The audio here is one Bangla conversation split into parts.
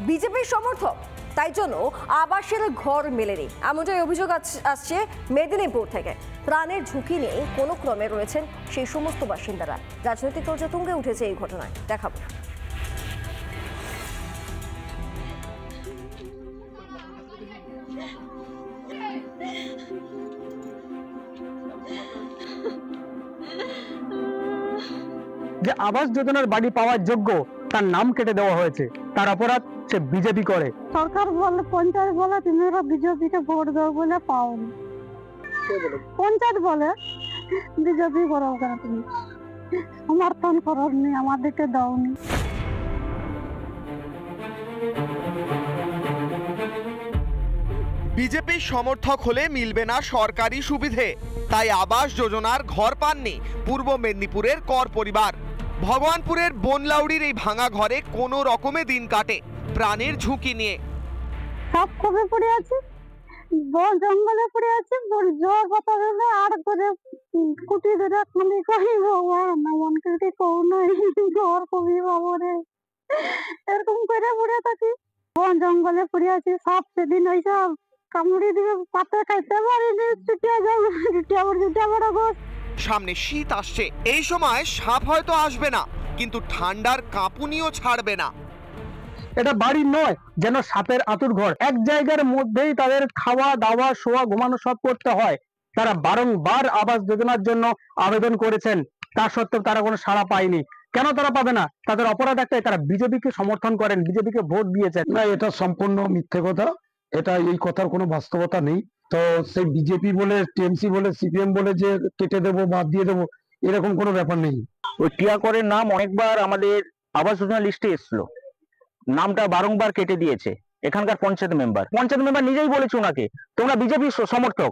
বিজেপির সমর্থক, তাই জন্য আবাসের ঘর মেলেনি, এমনটাই অভিযোগ আসছে মেদিনীপুর থেকে। প্রাণের ঝুঁকি নিয়ে কোনো ক্রমে রয়েছেন সেই সমস্ত বাসিন্দারা। রাজনৈতিক চর্চা তুঙ্গে উঠেছে এই ঘটনায়, দেখাবো। যে আবাস যোজনার বাড়ি পাওয়ার যোগ্য তার নাম কেটে দেওয়া হয়েছে, তার অপরাধ সে বিজেপি করে। সরকার বলে, পঞ্চায়েত বলে তুমি বিজেপিকে ভোট দাও বলে পাওনি। পঞ্চায়েত বলে বিজেপি করো কেন, তুমি সমর্থন করনি, আমাদেরকে দাওনি। বিজেপির সমর্থক হলে মিলবে না সরকারি সুবিধে, তাই আবাস যোজনার ঘর পাননি পূর্ব মেদিনীপুরের কর পরিবার। ভগবানপুরের বনলাউড়ির এই ভাঙা ঘরে কোনো রকমে দিন কাটে প্রাণের ঝুঁকি নিয়ে। সব কবে পড়ে আছে, বন জঙ্গলে পড়ে আছে, জ্বর পাতা হলে আর করে কুটি ধরে খালি করি ভগবান আমাকে কৌ নাই জ্বর কবি বাবরে, এরকম করে পড়ে থাকি। বন জঙ্গলে পড়ে আছি, সব সেদিন ওইসব কামড়ি দিবে, পাতে খাইতে পারিনি, ছুটিয়ে যাবো ছুটিয়ে বড় গোস। সামনে শীত আসছে, এই সময় সাপ হয়তো আসবে না, কিন্তু ঠান্ডার কাঁপুনিও ছাড়বে না। এটা বাড়ি নয়, যেন সাপের আতুর ঘর। এক জায়গার মধ্যেই তাদের খাওয়া দাওয়া শোয়া ঘুমানো সব করতে হয়। তারা বারংবার আবাস যোজনার জন্য আবেদন করেছেন, তা সত্ত্বেও তারা কোনো সাড়া পায়নি। কেন তারা পাবে না? তাদের অপরাধ একটাই, তারা বিজেপিকে সমর্থন করেন, বিজেপিকে ভোট দিয়েছেন। না, এটা সম্পূর্ণ মিথ্যে কথা। এটা এই কথার কোনো বাস্তবতা নেই। তো সেই বিজেপি বলে, টিএমসি বলে, সিপিএম বলে যে কেটে দেবো, বাদ দিয়ে দেবো, এরকম কোনো ব্যাপার নেই। ওই টিয়াকরের নাম অনেকবার আমাদের আবাস যোজনা লিস্টে এসেছিল, নামটা বারংবার কেটে দিয়েছে এখানকার পঞ্চায়েত মেম্বার নিজেই বলেছে ওনাকে, তোমরা বিজেপির সমর্থক,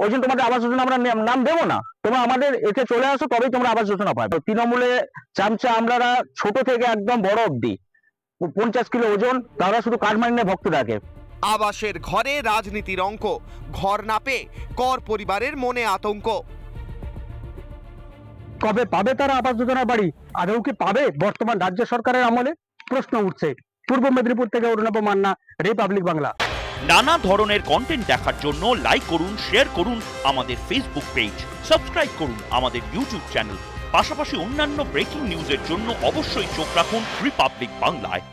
ওই জন্য তোমাদের আবাস যোজনা আমরা নাম দেবো না, তোমরা আমাদের এতে চলে আসো, তবেই তোমরা আবাস যোজনা পাবে। তৃণমূলে চামচা আমরা ছোট থেকে একদম বড় অব্দি 50 কিলো ওজন, তারা শুধু কাঠমান্ডির ভক্ত ডাকে। আবাসের ঘরে রাজনীতির অঙ্ক, ঘর না পেয়ে কর পরিবারের মনে আতঙ্ক। কবে পাবে তারা আবাস যোজনার বাড়ি? আদৌ কি পাবে বর্তমান রাজ্য সরকারের আমলে? প্রশ্ন উঠছে। পূর্ব মেদিনীপুর থেকে অরুণাভ মান্না, রিপাবলিক বাংলা। নানা ধরনের কন্টেন্ট দেখার জন্য লাইক করুন, শেয়ার করুন আমাদের ফেসবুক পেজ, সাবস্ক্রাইব করুন আমাদের ইউটিউব চ্যানেল। পাশাপাশি অন্যান্য ব্রেকিং নিউজের জন্য অবশ্যই চোখ রাখুন রিপাবলিক বাংলায়।